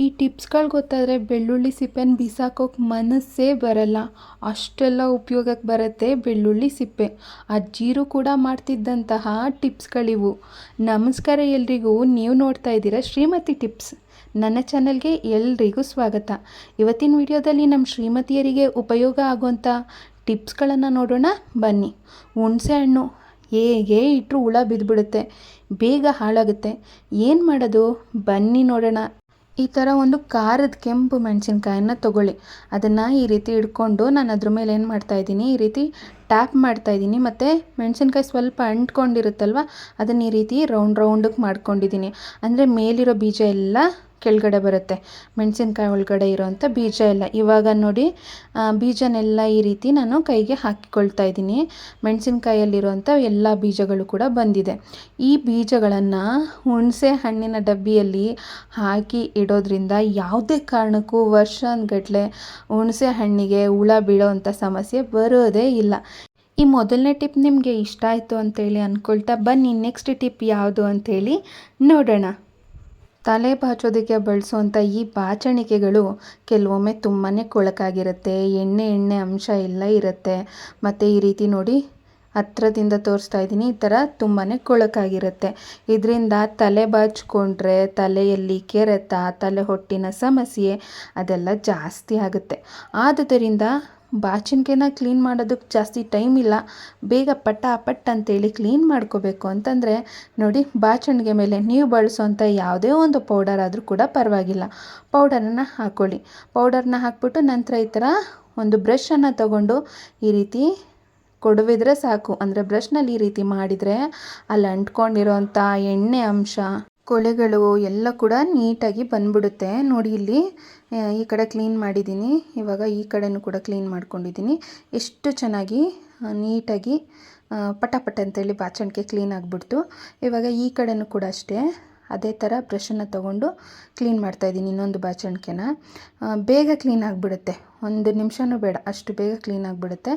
ಈ ಟಿಪ್ಸ್ಗಳು ಗೊತ್ತಾದರೆ ಬೆಳ್ಳುಳ್ಳಿ ಸಿಪ್ಪೆನ ಬಿಸಾಕೋಕೆ ಮನಸ್ಸೇ ಬರಲ್ಲ. ಅಷ್ಟೆಲ್ಲ ಉಪಯೋಗಕ್ಕೆ ಬರುತ್ತೆ ಬೆಳ್ಳುಳ್ಳಿ ಸಿಪ್ಪೆ. ಅಜ್ಜಿರು ಕೂಡ ಮಾಡ್ತಿದ್ದಂತಹ ಟಿಪ್ಸ್ಗಳಿವು. ನಮಸ್ಕಾರ ಎಲ್ರಿಗೂ. ನೀವು ನೋಡ್ತಾ ಇದ್ದೀರಾ ಶ್ರೀಮತಿ ಟಿಪ್ಸ್. ನನ್ನ ಚಾನಲ್ಗೆ ಎಲ್ರಿಗೂ ಸ್ವಾಗತ. ಇವತ್ತಿನ ವಿಡಿಯೋದಲ್ಲಿ ನಮ್ಮ ಶ್ರೀಮತಿಯರಿಗೆ ಉಪಯೋಗ ಆಗುವಂಥ ಟಿಪ್ಸ್ಗಳನ್ನು ನೋಡೋಣ ಬನ್ನಿ. ಹುಣಸೆ ಹಣ್ಣು ಹೇಗೆ ಇಟ್ಟರು ಹುಳ ಬಿದ್ದುಬಿಡುತ್ತೆ, ಬೇಗ ಹಾಳಾಗುತ್ತೆ. ಏನು ಮಾಡೋದು ಬನ್ನಿ ನೋಡೋಣ. ಈ ಥರ ಒಂದು ಖಾರದ ಕೆಂಪು ಮೆಣಸಿನ್ಕಾಯನ್ನು ತೊಗೊಳ್ಳಿ. ಅದನ್ನು ಈ ರೀತಿ ಹಿಡ್ಕೊಂಡು ನಾನು ಅದ್ರ ಮೇಲೆ ಏನು ಮಾಡ್ತಾಯಿದ್ದೀನಿ, ಈ ರೀತಿ ಟ್ಯಾಪ್ ಮಾಡ್ತಾಯಿದ್ದೀನಿ. ಮತ್ತು ಮೆಣಸಿನ್ಕಾಯಿ ಸ್ವಲ್ಪ ಅಂಟ್ಕೊಂಡಿರುತ್ತಲ್ವ, ಅದನ್ನು ಈ ರೀತಿ ರೌಂಡಿಗೆ ಮಾಡ್ಕೊಂಡಿದ್ದೀನಿ. ಅಂದರೆ ಮೇಲಿರೋ ಬೀಜ ಎಲ್ಲ ಕೆಳಗಡೆ ಬರುತ್ತೆ, ಮೆಣಸಿನ್ಕಾಯಿ ಒಳಗಡೆ ಇರೋವಂಥ ಬೀಜ ಎಲ್ಲ. ಇವಾಗ ನೋಡಿ ಬೀಜನೆಲ್ಲ ಈ ರೀತಿ ನಾನು ಕೈಗೆ ಹಾಕಿಕೊಳ್ತಾ ಇದ್ದೀನಿ. ಮೆಣಸಿನ್ಕಾಯಲ್ಲಿರುವಂಥ ಎಲ್ಲ ಬೀಜಗಳು ಕೂಡ ಬಂದಿದೆ. ಈ ಬೀಜಗಳನ್ನು ಹುಣಸೆ ಹಣ್ಣಿನ ಡಬ್ಬಿಯಲ್ಲಿ ಹಾಕಿ ಇಡೋದ್ರಿಂದ ಯಾವುದೇ ಕಾರಣಕ್ಕೂ ವರ್ಷಗಟ್ಟಲೆ ಹುಣಸೆ ಹಣ್ಣಿಗೆ ಹುಳ ಬೀಳೋವಂಥ ಸಮಸ್ಯೆ ಬರೋದೇ ಇಲ್ಲ. ಈ ಮೊದಲನೇ ಟಿಪ್ ನಿಮಗೆ ಇಷ್ಟ ಆಯಿತು ಅಂತೇಳಿ ಅಂದ್ಕೊಳ್ತಾ ಬನ್ನಿ ನೆಕ್ಸ್ಟ್ ಟಿಪ್ ಯಾವುದು ಅಂಥೇಳಿ ನೋಡೋಣ. ತಲೆ ಬಾಚೋದಕ್ಕೆ ಬಳಸುವಂಥ ಈ ಬಾಚಣಿಕೆಗಳು ಕೆಲವೊಮ್ಮೆ ತುಂಬಾ ಕೊಳಕಾಗಿರುತ್ತೆ, ಎಣ್ಣೆ ಅಂಶ ಎಲ್ಲ ಇರುತ್ತೆ. ಮತ್ತು ಈ ರೀತಿ ನೋಡಿ ಹತ್ರದಿಂದ ತೋರಿಸ್ತಾ ಇದ್ದೀನಿ, ಈ ಥರ ತುಂಬಾ ಕೊಳಕಾಗಿರುತ್ತೆ. ಇದರಿಂದ ತಲೆ ಬಾಚಿಕೊಂಡ್ರೆ ತಲೆಯಲ್ಲಿ ಕೆರೆತ, ತಲೆ ಹೊಟ್ಟಿನ ಸಮಸ್ಯೆ ಅದೆಲ್ಲ ಜಾಸ್ತಿ ಆಗುತ್ತೆ. ಆದುದರಿಂದ ಬಾಚಣಿಗೆನ ಕ್ಲೀನ್ ಮಾಡೋದಕ್ಕೆ ಜಾಸ್ತಿ ಟೈಮ್ ಇಲ್ಲ, ಬೇಗ ಪಟ್ ಅಂತೇಳಿ ಕ್ಲೀನ್ ಮಾಡ್ಕೋಬೇಕು ಅಂತಂದರೆ ನೋಡಿ, ಬಾಚಣಿಗೆ ಮೇಲೆ ನೀವು ಬಳಸೋಂಥ ಯಾವುದೇ ಒಂದು ಪೌಡರ್ ಆದರೂ ಕೂಡ ಪರವಾಗಿಲ್ಲ, ಪೌಡರನ್ನು ಹಾಕ್ಕೊಳ್ಳಿ. ಪೌಡರ್ನ ಹಾಕ್ಬಿಟ್ಟು ನಂತರ ಈ ಥರ ಒಂದು ಬ್ರಷನ್ನು ತಗೊಂಡು ಈ ರೀತಿ ಕೊಡವಿದ್ರೆ ಸಾಕು. ಅಂದರೆ ಬ್ರಷ್ನಲ್ಲಿ ಈ ರೀತಿ ಮಾಡಿದರೆ ಅಲ್ಲಿ ಅಂಟ್ಕೊಂಡಿರೋಂಥ ಎಣ್ಣೆ ಅಂಶ, ಕೊಳೆಗಳು ಎಲ್ಲ ಕೂಡ ನೀಟಾಗಿ ಬಂದ್ಬಿಡುತ್ತೆ. ನೋಡಿ ಇಲ್ಲಿ ಈ ಕಡೆ ಕ್ಲೀನ್ ಮಾಡಿದ್ದೀನಿ, ಇವಾಗ ಈ ಕಡೆನೂ ಕೂಡ ಕ್ಲೀನ್ ಮಾಡ್ಕೊಂಡಿದ್ದೀನಿ. ಎಷ್ಟು ಚೆನ್ನಾಗಿ ನೀಟಾಗಿ ಪಟ ಅಂತೇಳಿ ಬಾಚಣಿಗೆ ಕ್ಲೀನ್ ಆಗಿಬಿಡ್ತು. ಇವಾಗ ಈ ಕಡೆನೂ ಕೂಡ ಅಷ್ಟೇ ಅದೇ ಥರ ಬ್ರಷನ್ನು ತೊಗೊಂಡು ಕ್ಲೀನ್ ಮಾಡ್ತಾಯಿದ್ದೀನಿ. ಇನ್ನೊಂದು ಬಾಚಣಿಗೆನ ಬೇಗ ಕ್ಲೀನ್ ಆಗಿಬಿಡುತ್ತೆ, 1 ನಿಮಿಷನೂ ಬೇಡ, ಅಷ್ಟು ಬೇಗ ಕ್ಲೀನ್ ಆಗಿಬಿಡುತ್ತೆ.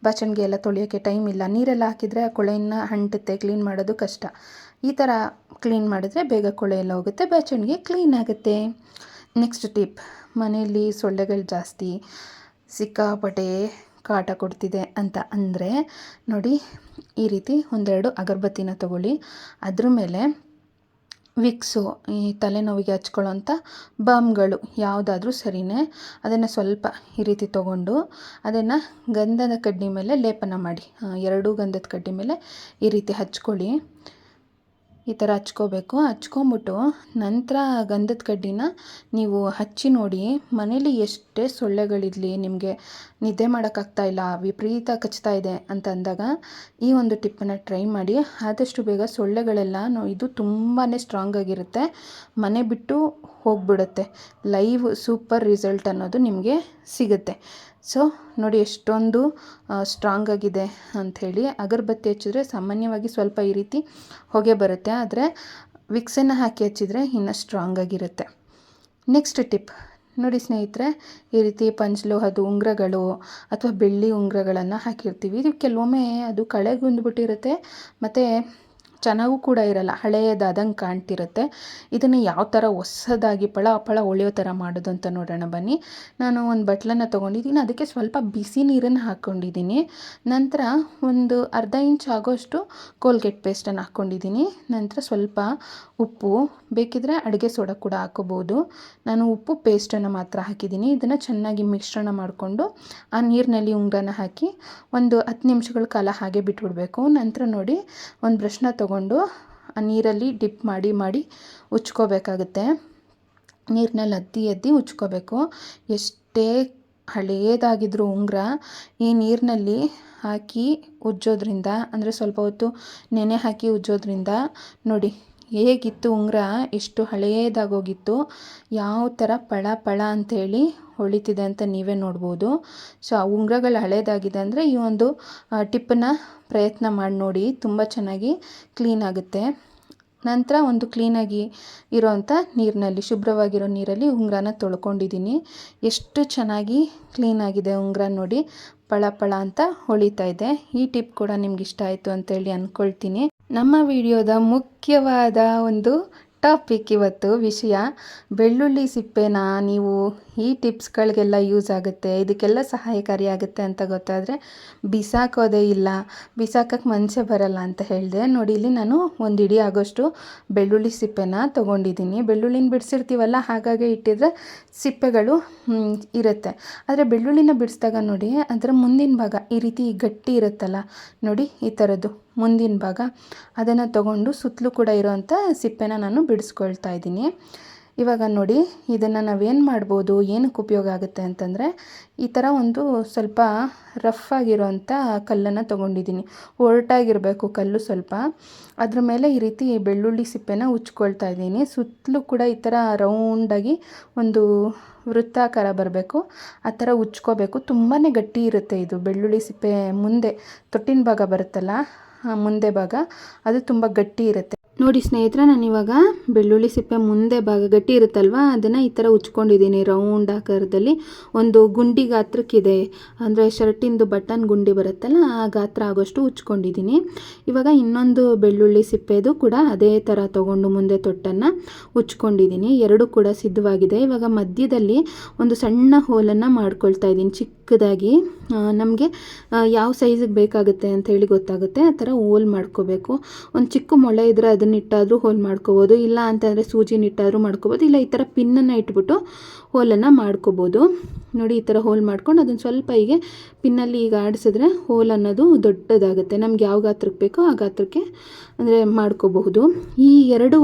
ಬಾಚಣಿಗೆ ಎಲ್ಲ ತೊಳೆಯೋಕ್ಕೆ ಟೈಮ್ ಇಲ್ಲ, ನೀರೆಲ್ಲ ಹಾಕಿದರೆ ಆ ಕೊಳೆಯನ್ನು ಅಂಟುತ್ತೆ, ಕ್ಲೀನ್ ಮಾಡೋದು ಕಷ್ಟ. ಈ ಥರ ಕ್ಲೀನ್ ಮಾಡಿದ್ರೆ ಬೇಗ ಕೊಳೆ ಎಲ್ಲ ಹೋಗುತ್ತೆ, ಬಾಚಣಿಗೆ ಕ್ಲೀನ್ ಆಗುತ್ತೆ. ನೆಕ್ಸ್ಟ್ ಟಿಪ್, ಮನೆಯಲ್ಲಿ ಸೊಳ್ಳೆಗಳು ಜಾಸ್ತಿ, ಸಿಕ್ಕಾಪಟ್ಟೆ ಕಾಟ ಕೊಡ್ತಿದೆ ಅಂತ ಅಂದರೆ ನೋಡಿ, ಈ ರೀತಿ 1-2 ಅಗರಬತ್ತಿನ ತೊಗೊಳ್ಳಿ. ಅದ್ರ ಮೇಲೆ ವಿಕ್ಸು, ಈ ತಲೆನೋವಿಗೆ ಹಚ್ಕೊಳ್ಳೋಂಥ ಬಾಮ್ಗಳು ಯಾವುದಾದ್ರೂ ಸರಿಯೇ, ಅದನ್ನು ಸ್ವಲ್ಪ ಈ ರೀತಿ ತೊಗೊಂಡು ಅದನ್ನು ಗಂಧದ ಕಡ್ಡಿ ಮೇಲೆ ಲೇಪನ ಮಾಡಿ, 2 ಗಂಧದ ಕಡ್ಡಿ ಮೇಲೆ ಈ ರೀತಿ ಹಚ್ಕೊಳ್ಳಿ. ಈ ಥರ ಹಚ್ಕೋಬೇಕು. ಹಚ್ಕೊಂಬಿಟ್ಟು ನಂತರ ಗಂಧದ ಕಡ್ಡಿನ ನೀವು ಹಚ್ಚಿ ನೋಡಿ, ಮನೇಲಿ ಎಷ್ಟೇ ಸೊಳ್ಳೆಗಳಿರಲಿ, ನಿಮಗೆ ನಿದ್ದೆ ಮಾಡೋಕ್ಕಾಗ್ತಾಯಿಲ್ಲ, ವಿಪರೀತ ಕಚ್ತಾ ಇದೆ ಅಂತ ಅಂದಾಗ ಈ ಒಂದು ಟಿಪ್ಪನ್ನು ಟ್ರೈ ಮಾಡಿ. ಆದಷ್ಟು ಬೇಗ ಸೊಳ್ಳೆಗಳೆಲ್ಲ ಇದು ತುಂಬಾ ಸ್ಟ್ರಾಂಗ್ ಆಗಿರುತ್ತೆ, ಮನೆ ಬಿಟ್ಟು ಹೋಗಿಬಿಡುತ್ತೆ. ಲೈವ್ ಸೂಪರ್ ರಿಸಲ್ಟ್ ಅನ್ನೋದು ನಿಮಗೆ ಸಿಗುತ್ತೆ. ಸೊ ನೋಡಿ ಎಷ್ಟೊಂದು ಸ್ಟ್ರಾಂಗ್ ಆಗಿದೆ ಅಂಥೇಳಿ. ಅಗರಬತ್ತಿ ಹಚ್ಚಿದ್ರೆ ಸಾಮಾನ್ಯವಾಗಿ ಸ್ವಲ್ಪ ಈ ರೀತಿ ಹೊಗೆ ಬರುತ್ತೆ, ಆದರೆ ವಿಕ್ಸನ್ನು ಹಾಕಿ ಹಚ್ಚಿದರೆ ಇನ್ನೂ ಸ್ಟ್ರಾಂಗ್ ಆಗಿರುತ್ತೆ. ನೆಕ್ಸ್ಟ್ ಟಿಪ್ ನೋಡಿ ಸ್ನೇಹಿತರೆ, ಈ ರೀತಿ ಪಂಚಲೋಹದ ಉಂಗುರಗಳು ಅಥವಾ ಬೆಳ್ಳಿ ಉಂಗುರಗಳನ್ನು ಹಾಕಿರ್ತೀವಿ. ಇದು ಕೆಲವೊಮ್ಮೆ ಅದು ಕಳೆಗುಂದ್ಬಿಟ್ಟಿರುತ್ತೆ ಮತ್ತು ಚೆನ್ನಾಗೂ ಕೂಡ ಇರಲ್ಲ, ಹಳೆಯದಾದಂಗೆ ಕಾಣ್ತಿರುತ್ತೆ. ಇದನ್ನು ಯಾವ ಥರ ಹೊಸದಾಗಿ ಪಳ ಹೊಳೆಯೋ ಥರ ಮಾಡೋದು ಅಂತ ನೋಡೋಣ ಬನ್ನಿ. ನಾನು ಒಂದು ಬಟ್ಲನ್ನು ತೊಗೊಂಡಿದ್ದೀನಿ, ಅದಕ್ಕೆ ಸ್ವಲ್ಪ ಬಿಸಿ ನೀರನ್ನು ಹಾಕ್ಕೊಂಡಿದ್ದೀನಿ. ನಂತರ ಒಂದು ಅರ್ಧ ಇಂಚ್ ಆಗೋಷ್ಟು ಕೋಲ್ಗೇಟ್ ಪೇಸ್ಟನ್ನು ಹಾಕ್ಕೊಂಡಿದ್ದೀನಿ. ನಂತರ ಸ್ವಲ್ಪ ಉಪ್ಪು, ಬೇಕಿದ್ರೆ ಅಡುಗೆ ಸೋಡಾ ಕೂಡ ಹಾಕೋಬೋದು. ನಾನು ಉಪ್ಪು ಪೇಸ್ಟನ್ನು ಮಾತ್ರ ಹಾಕಿದ್ದೀನಿ. ಇದನ್ನು ಚೆನ್ನಾಗಿ ಮಿಶ್ರಣ ಮಾಡಿಕೊಂಡು ಆ ನೀರಿನಲ್ಲಿ ಉಂಗುರನ ಹಾಕಿ ಒಂದು 10 ನಿಮಿಷಗಳ ಕಾಲ ಹಾಗೆ ಬಿಟ್ಬಿಡಬೇಕು. ನಂತರ ನೋಡಿ ಒಂದು ಬ್ರಷ್ನ ತೊಗೊಂಡು ಆ ನೀರಲ್ಲಿ ಡಿಪ್ ಮಾಡಿ ಉಜ್ಕೋಬೇಕಾಗುತ್ತೆ. ನೀರಿನಲ್ಲಿ ಎದ್ದಿ ಉಜ್ಕೋಬೇಕು. ಎಷ್ಟೇ ಹಳೆಯದಾಗಿದ್ರೂ ಉಂಗುರ ಈ ನೀರಿನಲ್ಲಿ ಹಾಕಿ ಉಜ್ಜೋದ್ರಿಂದ, ಅಂದರೆ ಸ್ವಲ್ಪ ಹೊತ್ತು ನೆನೆ ಹಾಕಿ ಉಜ್ಜೋದ್ರಿಂದ ನೋಡಿ ಹೇಗಿತ್ತು ಉಂಗುರ, ಎಷ್ಟು ಹಳೆಯದಾಗೋಗಿತ್ತು, ಯಾವ ಥರ ಪಳ ಅಂಥೇಳಿ ಹೊಳಿತಿದೆ ಅಂತ ನೀವೇ ನೋಡ್ಬೋದು. ಸೊ ಆ ಉಂಗುರಗಳು ಹಳೇದಾಗಿದೆ ಅಂದರೆ ಈ ಒಂದು ಟಿಪ್ಪನ್ನು ಪ್ರಯತ್ನ ಮಾಡಿ ನೋಡಿ, ತುಂಬ ಚೆನ್ನಾಗಿ ಕ್ಲೀನ್ ಆಗುತ್ತೆ. ನಂತರ ಒಂದು ಕ್ಲೀನಾಗಿ ಇರೋವಂಥ ನೀರಿನಲ್ಲಿ, ಶುಭ್ರವಾಗಿರೋ ನೀರಲ್ಲಿ ಉಂಗುರನ ತೊಳ್ಕೊಂಡಿದ್ದೀನಿ. ಎಷ್ಟು ಚೆನ್ನಾಗಿ ಕ್ಲೀನಾಗಿದೆ ಉಂಗುರ ನೋಡಿ, ಪಳ ಅಂತ ಹೊಳಿತಾ ಇದೆ. ಈ ಟಿಪ್ ಕೂಡ ನಿಮ್ಗೆ ಇಷ್ಟ ಆಯಿತು ಅಂತೇಳಿ ಅಂದ್ಕೊಳ್ತೀನಿ. ನಮ್ಮ ವಿಡಿಯೋದ ಮುಖ್ಯವಾದ ಒಂದು ಟಾಪಿಕ್ ಇವತ್ತು ವಿಷಯ ಬೆಳ್ಳುಳ್ಳಿ ಸಿಪ್ಪೆನ ನೀವು ಈ ಟಿಪ್ಸ್ಗಳಿಗೆಲ್ಲ ಯೂಸ್ ಆಗುತ್ತೆ, ಇದಕ್ಕೆಲ್ಲ ಸಹಾಯಕಾರಿಯಾಗುತ್ತೆ ಅಂತ ಗೊತ್ತಾದರೆ ಬಿಸಾಕೋದೇ ಇಲ್ಲ, ಬಿಸಾಕಕ್ಕೆ ಮನಸ್ಸೇ ಬರಲ್ಲ ಅಂತ ಹೇಳಿದೆ. ನೋಡಿ, ಇಲ್ಲಿ ನಾನು ಒಂದು ಇಡೀ ಆಗೋಷ್ಟು ಬೆಳ್ಳುಳ್ಳಿ ಸಿಪ್ಪೆನ ತೊಗೊಂಡಿದ್ದೀನಿ. ಬೆಳ್ಳುಳ್ಳಿನ ಬಿಡಿಸಿರ್ತೀವಲ್ಲ, ಹಾಗಾಗಿ ಇಟ್ಟಿದ್ರೆ ಸಿಪ್ಪೆಗಳು ಇರುತ್ತೆ. ಆದರೆ ಬೆಳ್ಳುಳ್ಳಿನ ಬಿಡಿಸಿದಾಗ ನೋಡಿ, ಅದರ ಮುಂದಿನ ಭಾಗ ಈ ರೀತಿ ಗಟ್ಟಿ ಇರುತ್ತಲ್ಲ ನೋಡಿ, ಈ ಥರದ್ದು ಮುಂದಿನ ಭಾಗ ಅದನ್ನು ತಗೊಂಡು ಸುತ್ತಲೂ ಕೂಡ ಇರೋವಂಥ ಸಿಪ್ಪೆನ ನಾನು ಬಿಡಿಸ್ಕೊಳ್ತಾ ಇದ್ದೀನಿ. ಇವಾಗ ನೋಡಿ, ಇದನ್ನು ನಾವೇನು ಮಾಡ್ಬೋದು, ಏನಕ್ಕೆ ಉಪಯೋಗ ಆಗುತ್ತೆ ಅಂತಂದರೆ, ಈ ಥರ ಒಂದು ಸ್ವಲ್ಪ ರಫ್ ಆಗಿರೋವಂಥ ಕಲ್ಲನ್ನು ತೊಗೊಂಡಿದ್ದೀನಿ. ಒರಟಾಗಿರಬೇಕು ಕಲ್ಲು ಸ್ವಲ್ಪ. ಅದ್ರ ಮೇಲೆ ಈ ರೀತಿ ಬೆಳ್ಳುಳ್ಳಿ ಸಿಪ್ಪೆನ ಉಜ್ಕೊಳ್ತಾ ಇದ್ದೀನಿ. ಸುತ್ತಲೂ ಕೂಡ ಈ ಥರ ರೌಂಡಾಗಿ ಒಂದು ವೃತ್ತಾಕಾರ ಬರಬೇಕು, ಆ ಥರ ಉಜ್ಕೋಬೇಕು. ತುಂಬಾ ಗಟ್ಟಿ ಇರುತ್ತೆ ಇದು ಬೆಳ್ಳುಳ್ಳಿ ಸಿಪ್ಪೆ. ಮುಂದೆ ತೊಟ್ಟಿನ ಭಾಗ ಬರುತ್ತಲ್ಲ, ಮುಂದೆ ಭಾಗ ಅದು ತುಂಬ ಗಟ್ಟಿ ಇರುತ್ತೆ. ನೋಡಿ ಸ್ನೇಹಿತರೆ, ನಾನಿವಾಗ ಬೆಳ್ಳುಳ್ಳಿ ಸಿಪ್ಪೆ ಮುಂದೆ ಭಾಗ ಗಟ್ಟಿ ಇರುತ್ತಲ್ವ, ಅದನ್ನು ಈ ಥರ ಉಜ್ಕೊಂಡಿದ್ದೀನಿ ರೌಂಡ್ ಆಕಾರದಲ್ಲಿ. ಒಂದು ಗುಂಡಿ ಗಾತ್ರಕ್ಕಿದೆ, ಅಂದರೆ ಶರ್ಟಿಂದು ಬಟನ್ ಗುಂಡಿ ಬರುತ್ತಲ್ಲ, ಆ ಗಾತ್ರ ಆಗೋಷ್ಟು ಉಜ್ಕೊಂಡಿದ್ದೀನಿ. ಇವಾಗ ಇನ್ನೊಂದು ಬೆಳ್ಳುಳ್ಳಿ ಸಿಪ್ಪೆದು ಕೂಡ ಅದೇ ಥರ ತೊಗೊಂಡು ಮುಂದೆ ತೊಟ್ಟನ್ನು ಉಜ್ಕೊಂಡಿದ್ದೀನಿ. ಎರಡು ಕೂಡ ಸಿದ್ಧವಾಗಿದೆ. ಇವಾಗ ಮಧ್ಯದಲ್ಲಿ ಒಂದು ಸಣ್ಣ ಹೋಲನ್ನು ಮಾಡ್ಕೊಳ್ತಾ ಇದ್ದೀನಿ, ಚಿಕ್ಕದಾಗಿ. ನಮಗೆ ಯಾವ ಸೈಜಿಗೆ ಬೇಕಾಗುತ್ತೆ ಅಂತ ಹೇಳಿ ಗೊತ್ತಾಗುತ್ತೆ, ಆ ಥರ ಹೋಲ್ ಮಾಡ್ಕೋಬೇಕು. ಒಂದು ಚಿಕ್ಕ ಮೊಳೆ ಇದ್ದರೆ ಅದನ್ನಿಟ್ಟಾದರೂ ಹೋಲ್ ಮಾಡ್ಕೋಬೋದು, ಇಲ್ಲ ಅಂತಂದರೆ ಸೂಜಿನಿಟ್ಟಾದರೂ ಮಾಡ್ಕೋಬೋದು, ಇಲ್ಲ ಈ ಥರ ಪಿನ್ನನ್ನು ಇಟ್ಬಿಟ್ಟು ಹೋಲನ್ನು ಮಾಡ್ಕೋಬೋದು. ನೋಡಿ, ಈ ಥರ ಹೋಲ್ ಮಾಡ್ಕೊಂಡು ಅದನ್ನು ಸ್ವಲ್ಪ ಹೀಗೆ ಪಿನ್ನಲ್ಲಿ ಈಗ ಆಡಿಸಿದ್ರೆ ಹೋಲ್ ಅನ್ನೋದು ದೊಡ್ಡದಾಗುತ್ತೆ. ನಮ್ಗೆ ಯಾವ ಗಾತ್ರಕ್ಕೆ ಬೇಕೋ ಆ ಗಾತ್ರಕ್ಕೆ ಅಂದರೆ ಮಾಡ್ಕೋಬಹುದು. ಈ ಎರಡು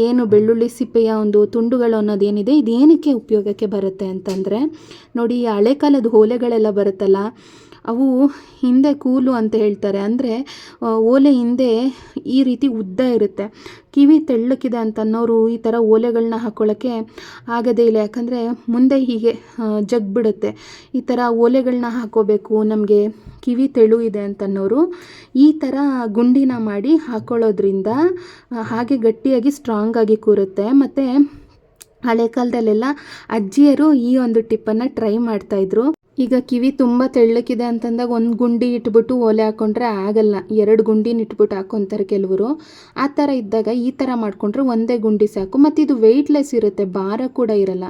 ಏನು ಬೆಳ್ಳುಳ್ಳಿ ಸಿಪ್ಪೆಯ ಒಂದು ತುಂಡುಗಳು ಅನ್ನೋದೇನಿದೆ, ಇದೇನಕ್ಕೆ ಉಪಯೋಗಕ್ಕೆ ಬರುತ್ತೆ ಅಂತಂದರೆ ನೋಡಿ, ಈ ಹಳೆ ಕಾಲದ ಓಲೆಗಳೆಲ್ಲ ಬರುತ್ತಲ್ಲ, ಅವು ಹಿಂದೆ ಕೂಲು ಅಂತ ಹೇಳ್ತಾರೆ. ಅಂದರೆ ಓಲೆ ಹಿಂದೆ ಈ ರೀತಿ ಉದ್ದ ಇರುತ್ತೆ. ಕಿವಿ ತೆಳ್ಳಕ್ಕಿದೆ ಅಂತ ಅನ್ನೋರು ಈ ಥರ ಓಲೆಗಳನ್ನ ಹಾಕ್ಕೊಳ್ಳೋಕ್ಕೆ ಆಗೋದೇ ಇಲ್ಲ, ಯಾಕಂದರೆ ಮುಂದೆ ಹೀಗೆ ಜಗ್ಬಿಡುತ್ತೆ. ಈ ಥರ ಓಲೆಗಳನ್ನ ಹಾಕೋಬೇಕು, ನಮಗೆ ಕಿವಿ ತೆಳು ಇದೆ ಅಂತನ್ನೋರು ಈ ಥರ ಗುಂಡಿನ ಮಾಡಿ ಹಾಕ್ಕೊಳ್ಳೋದ್ರಿಂದ ಹಾಗೆ ಗಟ್ಟಿಯಾಗಿ ಸ್ಟ್ರಾಂಗಾಗಿ ಕೂರುತ್ತೆ. ಮತ್ತು ಹಳೆ ಕಾಲದಲ್ಲೆಲ್ಲ ಅಜ್ಜಿಯರು ಈ ಒಂದು ಟಿಪ್ಪನ್ನು ಟ್ರೈ ಮಾಡ್ತಾಯಿದ್ರು. ಈಗ ಕಿವಿ ತುಂಬ ತೆಳ್ಳಕ್ಕಿದೆ ಅಂತಂದಾಗ ಒಂದು ಗುಂಡಿ ಇಟ್ಬಿಟ್ಟು ಓಲೆ ಹಾಕ್ಕೊಂಡ್ರೆ ಆಗಲ್ಲ, ಎರಡು ಗುಂಡಿನ ಇಟ್ಬಿಟ್ಟು ಹಾಕ್ಕೊತಾರೆ ಕೆಲವರು. ಆ ಥರ ಇದ್ದಾಗ ಈ ಥರ ಮಾಡಿಕೊಂಡ್ರೆ ಒಂದೇ ಗುಂಡಿ ಸಾಕು. ಮತ್ತು ಇದು ವೆಯ್ಟ್ಲೆಸ್ ಇರುತ್ತೆ, ಭಾರ ಕೂಡ ಇರಲ್ಲ.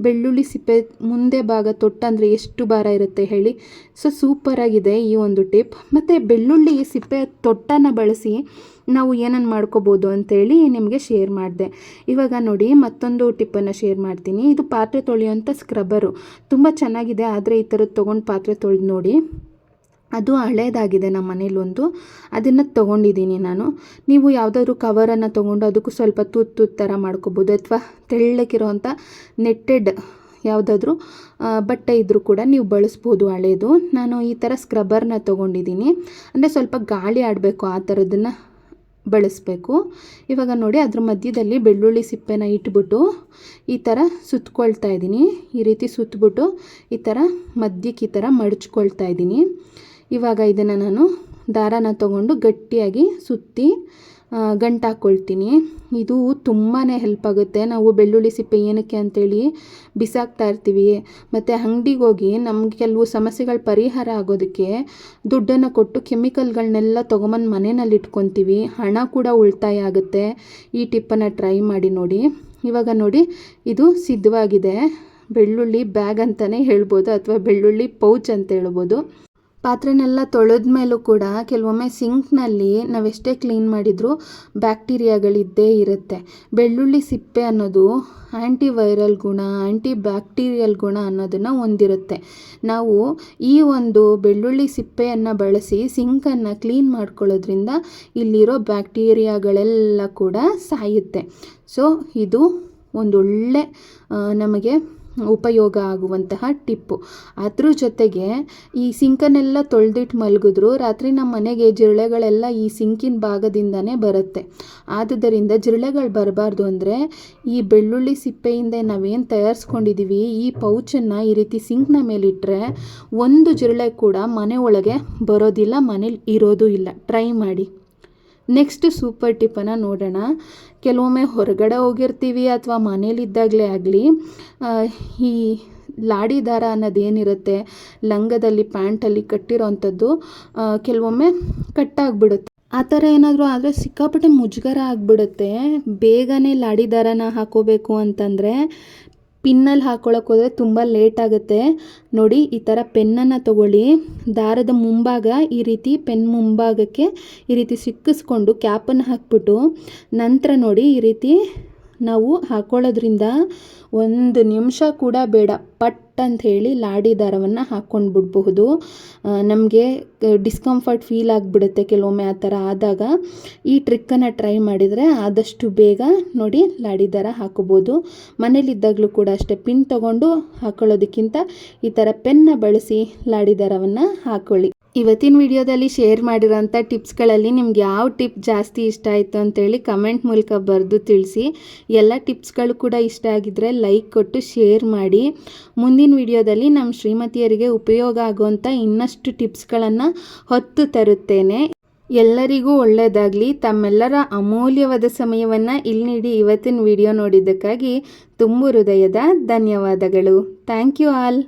ಬೆಳ್ಳುಳ್ಳಿ ಸಿಪ್ಪೆ ಮುಂದೆ ಭಾಗ ತೊಟ್ಟಂದರೆ ಎಷ್ಟು ಭಾರ ಇರುತ್ತೆ ಹೇಳಿ. ಸೊ ಸೂಪರಾಗಿದೆ ಈ ಒಂದು ಟಿಪ್. ಮತ್ತು ಬೆಳ್ಳುಳ್ಳಿ ಸಿಪ್ಪೆ ತೊಟ್ಟನ್ನು ಬಳಸಿ ನಾವು ಏನನ್ನು ಮಾಡ್ಕೋಬೋದು ಅಂತೇಳಿ ನಿಮಗೆ ಶೇರ್ ಮಾಡಿದೆ. ಇವಾಗ ನೋಡಿ, ಮತ್ತೊಂದು ಟಿಪ್ಪನ್ನು ಶೇರ್ ಮಾಡ್ತೀನಿ. ಇದು ಪಾತ್ರೆ ತೊಳೆಯುವಂಥ ಸ್ಕ್ರಬ್ಬರು ತುಂಬ ಚೆನ್ನಾಗಿದೆ. ಆದರೆ ಈ ಥರದ್ದು ತೊಗೊಂಡು ಪಾತ್ರೆ ತೊಳೆದು ನೋಡಿ, ಅದು ಹಳೇದಾಗಿದೆ ನಮ್ಮ ಮನೇಲಿ ಒಂದು, ಅದನ್ನು ತೊಗೊಂಡಿದ್ದೀನಿ ನಾನು. ನೀವು ಯಾವುದಾದ್ರೂ ಕವರನ್ನು ತೊಗೊಂಡು ಅದಕ್ಕೂ ಸ್ವಲ್ಪ ತೂತು ಥರ ಮಾಡ್ಕೋಬೋದು, ಅಥವಾ ತೆಳ್ಳಕ್ಕಿರೋವಂಥ ನೆಟ್ಟೆಡ್ ಯಾವುದಾದ್ರೂ ಬಟ್ಟೆ ಇದ್ದರೂ ಕೂಡ ನೀವು ಬಳಸ್ಬೋದು ಹಳೇದು. ನಾನು ಈ ಥರ ಸ್ಕ್ರಬ್ಬರ್ನ ತೊಗೊಂಡಿದ್ದೀನಿ. ಅಂದರೆ ಸ್ವಲ್ಪ ಗಾಳಿ ಆಡಬೇಕು, ಆ ಥರದನ್ನು ಬಳಸಬೇಕು. ಇವಾಗ ನೋಡಿ, ಅದ್ರ ಮಧ್ಯದಲ್ಲಿ ಬೆಳ್ಳುಳ್ಳಿ ಸಿಪ್ಪೆನ ಇಟ್ಬಿಟ್ಟು ಈ ಥರ ಸುತ್ಕೊಳ್ತಾ ಇದ್ದೀನಿ. ಈ ರೀತಿ ಸುತ್ತಬಿಟ್ಟು ಈ ಥರ ಮಧ್ಯಕ್ಕೆ ಈ ಥರ ಮಡಚ್ಕೊಳ್ತಾ ಇದ್ದೀನಿ. ಇವಾಗ ಇದನ್ನು ನಾನು ದಾರಾನ ತೊಗೊಂಡು ಗಟ್ಟಿಯಾಗಿ ಸುತ್ತಿ ಗಂಟು ಹಾಕ್ಕೊಳ್ತೀನಿ. ಇದು ತುಂಬಾ ಹೆಲ್ಪ್ ಆಗುತ್ತೆ. ನಾವು ಬೆಳ್ಳುಳ್ಳಿ ಸಿಪ್ಪೆ ಏನಕ್ಕೆ ಅಂತೇಳಿ ಬಿಸಾಕ್ತಾ ಇರ್ತೀವಿ, ಮತ್ತು ಅಂಗಡಿಗೆ ಹೋಗಿ ನಮ್ಗೆ ಕೆಲವು ಸಮಸ್ಯೆಗಳ ಪರಿಹಾರ ಆಗೋದಕ್ಕೆ ದುಡ್ಡನ್ನು ಕೊಟ್ಟು ಕೆಮಿಕಲ್ಗಳನ್ನೆಲ್ಲ ತೊಗೊಂಬಂದು ಮನೆಯಲ್ಲಿ ಇಟ್ಕೊತೀವಿ. ಹಣ ಕೂಡ ಉಳಿತಾಯ ಆಗುತ್ತೆ. ಈ ಟಿಪ್ಪನ್ನು ಟ್ರೈ ಮಾಡಿ ನೋಡಿ. ಇವಾಗ ನೋಡಿ, ಇದು ಸಿದ್ಧವಾಗಿದೆ. ಬೆಳ್ಳುಳ್ಳಿ ಬ್ಯಾಗ್ ಅಂತಲೇ ಹೇಳ್ಬೋದು, ಅಥವಾ ಬೆಳ್ಳುಳ್ಳಿ ಪೌಚ್ ಅಂತ ಹೇಳ್ಬೋದು. ಪಾತ್ರೆನೆಲ್ಲ ತೊಳೆದ ಮೇಲೂ ಕೂಡ ಕೆಲವೊಮ್ಮೆ ಸಿಂಕ್ನಲ್ಲಿ ನಾವೆಷ್ಟೇ ಕ್ಲೀನ್ ಮಾಡಿದರೂ ಬ್ಯಾಕ್ಟೀರಿಯಾಗಳಿದ್ದೇ ಇರುತ್ತೆ. ಬೆಳ್ಳುಳ್ಳಿ ಸಿಪ್ಪೆ ಅನ್ನೋದು ಆ್ಯಂಟಿವೈರಲ್ ಗುಣ, ಆ್ಯಂಟಿ ಬ್ಯಾಕ್ಟೀರಿಯಲ್ ಗುಣ ಅನ್ನೋದನ್ನು ಹೊಂದಿರುತ್ತೆ. ನಾವು ಈ ಒಂದು ಬೆಳ್ಳುಳ್ಳಿ ಸಿಪ್ಪೆಯನ್ನು ಬಳಸಿ ಸಿಂಕನ್ನು ಕ್ಲೀನ್ ಮಾಡ್ಕೊಳ್ಳೋದ್ರಿಂದ ಇಲ್ಲಿರೋ ಬ್ಯಾಕ್ಟೀರಿಯಾಗಳೆಲ್ಲ ಕೂಡ ಸಾಯುತ್ತೆ. ಸೊ ಇದು ಒಂದೊಳ್ಳೆ ನಮಗೆ ಉಪಯೋಗ ಆಗುವಂತಹ ಟಿಪ್ಪು. ಅದ್ರ ಜೊತೆಗೆ ಈ ಸಿಂಕನ್ನೆಲ್ಲ ತೊಳೆದಿಟ್ಟು ಮಲಗಿದ್ರು ರಾತ್ರಿ ನಮ್ಮ ಮನೆಗೆ ಜಿರಳೆಗಳೆಲ್ಲ ಈ ಸಿಂಕಿನ ಭಾಗದಿಂದನೇ ಬರುತ್ತೆ. ಆದುದರಿಂದ ಜಿರಳೆಗಳು ಬರಬಾರ್ದು ಅಂದರೆ ಈ ಬೆಳ್ಳುಳ್ಳಿ ಸಿಪ್ಪೆಯಿಂದ ನಾವೇನು ತಯಾರಿಸ್ಕೊಂಡಿದ್ದೀವಿ ಈ ಪೌಚನ್ನು ಈ ರೀತಿ ಸಿಂಕ್ನ ಮೇಲಿಟ್ಟರೆ ಒಂದು ಜಿರಳೆ ಕೂಡ ಮನೆ ಒಳಗೆ ಬರೋದಿಲ್ಲ, ಮನೇಲಿ ಇರೋದು ಇಲ್ಲ. ಟ್ರೈ ಮಾಡಿ. ನೆಕ್ಸ್ಟ್ ಸೂಪರ್ ಟಿಪ್ಪನ್ನು ನೋಡೋಣ. ಕೆಲವೊಮ್ಮೆ ಹೊರಗಡೆ ಹೋಗಿರ್ತೀವಿ ಅಥವಾ ಮನೇಲಿದ್ದಾಗಲೇ ಆಗಲಿ, ಈ ಲಾಡಿ ದಾರ ಅನ್ನೋದೇನಿರುತ್ತೆ ಲಂಗದಲ್ಲಿ ಪ್ಯಾಂಟಲ್ಲಿ ಕಟ್ಟಿರೋ ಅಂಥದ್ದು ಕೆಲವೊಮ್ಮೆ ಕಟ್ಟಾಗ್ಬಿಡುತ್ತೆ. ಆ ಥರ ಏನಾದರೂ ಆದರೆ ಸಿಕ್ಕಾಪಟ್ಟೆ ಮುಜುಗರ ಆಗಿಬಿಡುತ್ತೆ. ಬೇಗನೆ ಲಾಡಿ ದಾರನ ಹಾಕೋಬೇಕು ಅಂತಂದರೆ ಪಿನ್ನಲ್ಲಿ ಹಾಕ್ಕೊಳಕ್ಕೆ ಹೋದರೆ ತುಂಬ ಲೇಟ್ ಆಗುತ್ತೆ. ನೋಡಿ, ಈ ಥರ ಪೆನ್ನನ್ನು ತಗೊಳ್ಳಿ, ದಾರದ ಮುಂಭಾಗ ಈ ರೀತಿ ಪೆನ್ ಮುಂಭಾಗಕ್ಕೆ ಈ ರೀತಿ ಸಿಕ್ಕಿಸ್ಕೊಂಡು ಕ್ಯಾಪನ್ನು ಹಾಕ್ಬಿಟ್ಟು ನಂತರ ನೋಡಿ ಈ ರೀತಿ ನಾವು ಹಾಕ್ಕೊಳ್ಳೋದ್ರಿಂದ 1 ನಿಮಿಷ ಕೂಡ ಬೇಡ, ಪಟ್ ಅಂತ ಹೇಳಿ ಲಾಡಿ ದಾರವನ್ನು ಹಾಕ್ಕೊಂಡು ಬಿಡಬಹುದು. ನಮಗೆ ಡಿಸ್ಕಂಫರ್ಟ್ ಫೀಲ್ ಆಗಿಬಿಡುತ್ತೆ ಕೆಲವೊಮ್ಮೆ. ಆ ಥರ ಆದಾಗ ಈ ಟ್ರಿಕ್ಕನ್ನು ಟ್ರೈ ಮಾಡಿದರೆ ಆದಷ್ಟು ಬೇಗ ನೋಡಿ ಲಾಡಿ ದಾರ ಹಾಕೋಬೋದು. ಮನೇಲಿದ್ದಾಗಲೂ ಕೂಡ ಅಷ್ಟೇ, ಪಿನ್ ತೊಗೊಂಡು ಹಾಕೊಳ್ಳೋದಕ್ಕಿಂತ ಈ ಥರ ಪೆನ್ನ ಬಳಸಿ ಲಾಡಿ ದಾರವನ್ನು ಹಾಕ್ಕೊಳ್ಳಿ. ಇವತ್ತಿನ ವಿಡಿಯೋದಲ್ಲಿ ಶೇರ್ ಮಾಡಿರೋಂಥ ಟಿಪ್ಸ್ಗಳಲ್ಲಿ ನಿಮ್ಗೆ ಯಾವ ಟಿಪ್ ಜಾಸ್ತಿ ಇಷ್ಟ ಆಯಿತು ಅಂತೇಳಿ ಕಮೆಂಟ್ ಮೂಲಕ ಬರೆದು ತಿಳಿಸಿ. ಎಲ್ಲ ಟಿಪ್ಸ್ಗಳು ಕೂಡ ಇಷ್ಟ ಆಗಿದ್ದರೆ ಲೈಕ್ ಕೊಟ್ಟು ಶೇರ್ ಮಾಡಿ. ಮುಂದಿನ ವಿಡಿಯೋದಲ್ಲಿ ನಮ್ಮ ಶ್ರೀಮತಿಯರಿಗೆ ಉಪಯೋಗ ಆಗುವಂಥ ಇನ್ನಷ್ಟು ಟಿಪ್ಸ್ಗಳನ್ನು ಹೊತ್ತು ತರುತ್ತೇನೆ. ಎಲ್ಲರಿಗೂ ಒಳ್ಳೆಯದಾಗಲಿ. ತಮ್ಮೆಲ್ಲರ ಅಮೂಲ್ಯವಾದ ಸಮಯವನ್ನು ಇಲ್ಲಿ ನೀಡಿ ಇವತ್ತಿನ ವಿಡಿಯೋ ನೋಡಿದ್ದಕ್ಕಾಗಿ ತುಂಬ ಹೃದಯದ ಧನ್ಯವಾದಗಳು. Thank you all.